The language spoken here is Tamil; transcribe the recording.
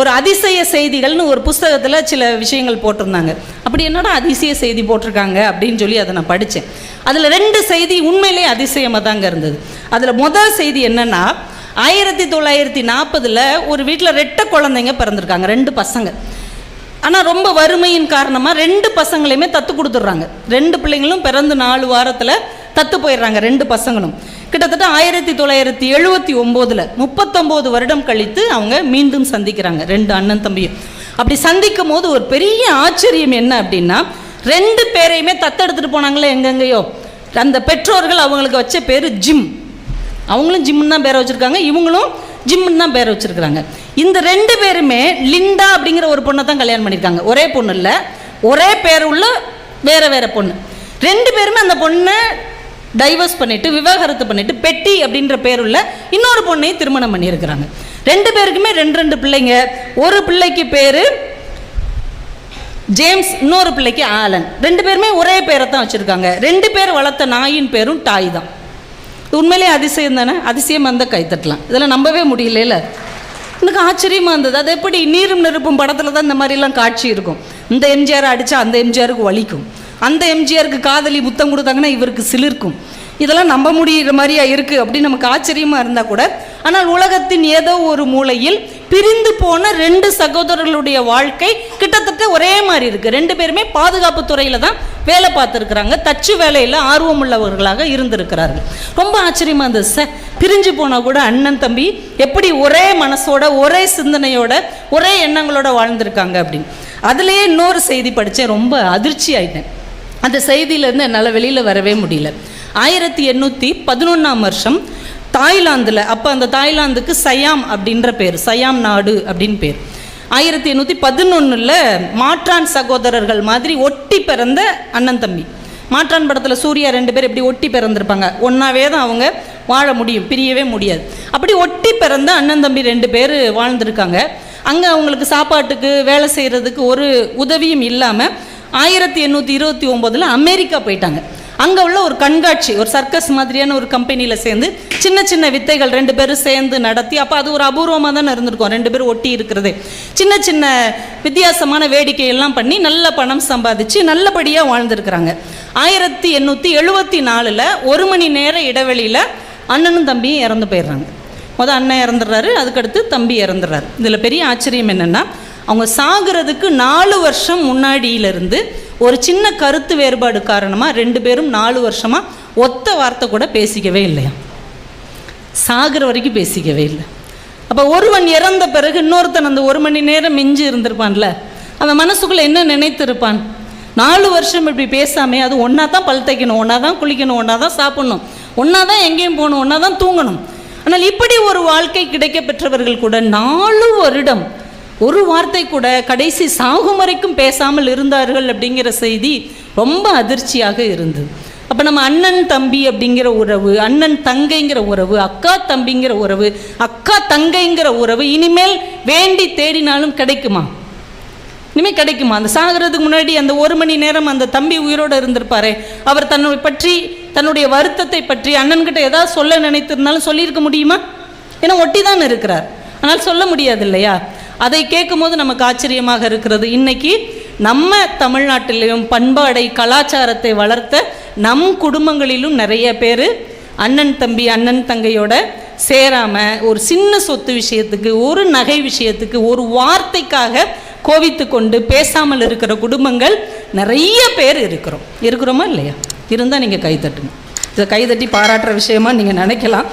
ஒரு அதிசய செய்திகள்னு ஒரு புஸ்தகத்தில் சில விஷயங்கள் போட்டிருந்தாங்க. அப்படி என்னடா அதிசய செய்தி போட்டிருக்காங்க அப்படின்னு சொல்லி அதை நான் படித்தேன். அதில் 2 செய்தி உண்மையிலே அதிசயமாக தாங்க இருந்தது. அதில் முதல் செய்தி என்னென்னா, 1940 ஒரு வீட்டில் 2 குழந்தைங்க பிறந்திருக்காங்க, 2 பசங்க. ஆனால் ரொம்ப வறுமையின் காரணமாக 2 பசங்களையுமே தத்து கொடுத்துட்றாங்க. 2 பிள்ளைங்களும் பிறந்து 4 வாரத்தில் தத்து போயிடுறாங்க, 2 பசங்களும். கிட்டத்தட்ட 1979 39 வருடம் கழித்து அவங்க மீண்டும் சந்திக்கிறாங்க, 2 அண்ணன் தம்பியும். அப்படி சந்திக்கும் போது ஒரு பெரிய ஆச்சரியம் என்ன அப்படின்னா, 2 பேரையுமே தத்தெடுத்துட்டு போனாங்களே எங்கெங்கேயோ, அந்த பெற்றோர்கள் அவங்களுக்கு வச்ச பேர் ஜிம். அவங்களும் ஜிம்னு தான் பேரை வச்சுருக்காங்க, இவங்களும் ஜிம்னு தான் பேரை வச்சுருக்குறாங்க. இந்த 2 பேருமே லிண்டா அப்படிங்கிற ஒரு பொண்ணை தான் கல்யாணம் பண்ணியிருக்காங்க. ஒரே பொண்ணு இல்லை, ஒரே பேர் உள்ள வேறு வேறு பொண்ணு. 2 பேருமே அந்த பொண்ணை டைவர்ஸ் பண்ணிவிட்டு, விவாகரத்து பண்ணிவிட்டு, பெட்டி அப்படின்ற பேருள்ள இன்னொரு பொண்ணையும் திருமணம் பண்ணியிருக்கிறாங்க. 2 பேருக்குமே 2 பிள்ளைங்க. ஒரு பிள்ளைக்கு பேர் ஜேம்ஸ், இன்னொரு பிள்ளைக்கு ஆலன். 2 பேருமே ஒரே பேரை தான் வச்சுருக்காங்க. 2 பேர் வளர்த்த நாயின் பேரும் டாய் தான். உண்மையிலே அதிசயம் தானே? அதிசயம் அந்த கைத்தட்டலாம், இதெல்லாம் நம்பவே முடியல. எனக்கு ஆச்சரியமாக இருந்தது. அது எப்படி நீரும் நெருப்பும் படத்தில் தான் இந்த மாதிரிலாம் காட்சி இருக்கும். இந்த எம்ஜிஆர் அடித்தா அந்த எம்ஜிஆருக்கு வலிக்கும், அந்த எம்ஜிஆருக்கு காதலி முத்தம் கொடுத்தாங்கன்னா இவருக்கு சிலிர்க்கும். இதெல்லாம் நம்ப முடிகிற மாதிரியா இருக்குது அப்படின்னு நமக்கு ஆச்சரியமாக இருந்தால் கூட, ஆனால் உலகத்தின் ஏதோ ஒரு மூலையில் பிரிந்து போன 2 சகோதரர்களுடைய வாழ்க்கை கிட்டத்தட்ட ஒரே மாதிரி இருக்குது. 2 பேருமே பாதுகாப்பு துறையில் தான் வேலை பார்த்துருக்குறாங்க, தச்சு வேலையில் ஆர்வம் உள்ளவர்களாக இருந்திருக்கிறார்கள். ரொம்ப ஆச்சரியமாக இருந்தது. பிரிஞ்சு போனால் கூட அண்ணன் தம்பி எப்படி ஒரே மனசோட, ஒரே சிந்தனையோட, ஒரே எண்ணங்களோட வாழ்ந்திருக்காங்க அப்படின்னு. அதுலேயே இன்னொரு செய்தி படித்தேன், ரொம்ப அதிர்ச்சி ஆயிட்டேன். அந்த செய்தியிலேருந்து என்னால் வெளியில் வரவே முடியல. 1811ஆம் வருஷம் தாய்லாந்தில், அப்போ அந்த தாய்லாந்துக்கு சயாம் அப்படின்ற பேர், சயாம் நாடு அப்படின்னு பேர். 1811 மாற்றான் சகோதரர்கள் மாதிரி ஒட்டி பிறந்த அண்ணன் தம்பி. மாற்றான் படத்தில் சூர்யா 2 பேர் எப்படி ஒட்டி பிறந்திருப்பாங்க, ஒன்றாவே தான் அவங்க வாழ முடியும், பிரியவே முடியாது. அப்படி ஒட்டி பிறந்த அண்ணன் தம்பி 2 பேர் வாழ்ந்திருக்காங்க. அங்கே அவங்களுக்கு சாப்பாட்டுக்கு வேலை செய்கிறதுக்கு ஒரு உதவியும் இல்லாமல் 1829 அமெரிக்கா போயிட்டாங்க. அங்கே உள்ள ஒரு கண்காட்சி, ஒரு சர்க்கஸ் மாதிரியான ஒரு கம்பெனியில் சேர்ந்து சின்ன சின்ன வித்தைகள் 2 பேரும் சேர்ந்து நடத்தி, அப்போ அது ஒரு அபூர்வமாக தானே இருந்திருக்கும் 2 பேரும் ஒட்டி இருக்கிறது. சின்ன சின்ன வித்தியாசமான வேடிக்கையெல்லாம் பண்ணி நல்ல பணம் சம்பாதிச்சு நல்லபடியாக வாழ்ந்துருக்குறாங்க. 1874 1 மணி நேர இடைவெளியில் அண்ணனும் தம்பியும் இறந்து போயிடுறாங்க. அண்ணன் இறந்துடுறாரு, அதுக்கடுத்து தம்பி இறந்துடுறாரு. இதில் பெரிய ஆச்சரியம் என்னென்னா, அவங்க சாகிறதுக்கு 4 வருஷம் முன்னாடியிலிருந்து ஒரு சின்ன கருத்து வேறுபாடு காரணமாக 2 பேரும் 4 வருஷமாக ஒத்த வார்த்தை கூட பேசிக்கவே இல்லையா, சாகிற வரைக்கும் பேசிக்கவே இல்லை. அப்போ ஒருவன் இறந்த பிறகு இன்னொருத்தன் அந்த 1 மணி நேரம் மிஞ்சி இருந்திருப்பான்ல, அவன் மனசுக்குள்ளே என்ன நினைத்திருப்பான்? 4 வருஷம் இப்படி பேசாமே, அது ஒன்றா தான் பல் தைக்கணும், ஒன்றா தான் குளிக்கணும், ஒன்றா தான் சாப்பிட்ணும், ஒன்றா தான் எங்கேயும் போகணும், ஒன்றா தான் தூங்கணும். ஆனால் இப்படி ஒரு வாழ்க்கை கிடைக்க பெற்றவர்கள் கூட 4 வருடம் ஒரு வார்த்தை கூட கடைசி சாகும் வரைக்கும் பேசாமல் இருந்தார்கள் அப்படிங்கிற செய்தி ரொம்ப அதிர்ச்சியாக இருந்தது. அப்போ நம்ம அண்ணன் தம்பி அப்படிங்கிற உறவு, அண்ணன் தங்கைங்கிற உறவு, அக்கா தம்பிங்கிற உறவு, அக்கா தங்கைங்கிற உறவு இனிமேல் வேண்டி தேடினாலும் கிடைக்குமா? இனிமேல் கிடைக்குமா? அந்த சாகிறதுக்கு முன்னாடி அந்த 1 மணி நேரம் அந்த தம்பி உயிரோடு இருந்திருப்பாரே, அவர் தன்னை பற்றி, தன்னுடைய வருத்தத்தை பற்றி அண்ணன்கிட்ட ஏதாவது சொல்ல நினைத்திருந்தாலும் சொல்லியிருக்க முடியுமா? ஏன்னா ஒட்டி தான் இருக்கிறார், ஆனால் சொல்ல முடியாது இல்லையா? அதை கேட்கும்போது நமக்கு ஆச்சரியமாக இருக்கிறது. இன்றைக்கி நம்ம தமிழ்நாட்டிலையும் பண்பாடை, கலாச்சாரத்தை வளர்த்த நம் குடும்பங்களிலும் நிறைய பேர் அண்ணன் தம்பி, அண்ணன் தங்கையோட சேராமல் ஒரு சின்ன சொத்து விஷயத்துக்கு, ஒரு நகை விஷயத்துக்கு, ஒரு வார்த்தைக்காக கோவித்து கொண்டு பேசாமல் இருக்கிற குடும்பங்கள் நிறைய பேர் இருக்கிறோமா இல்லையா? இருந்தால் நீங்கள் கைத்தட்டுங்க. இதை கைதட்டி பாராட்டுற விஷயமா நீங்கள் நினைக்கலாம்.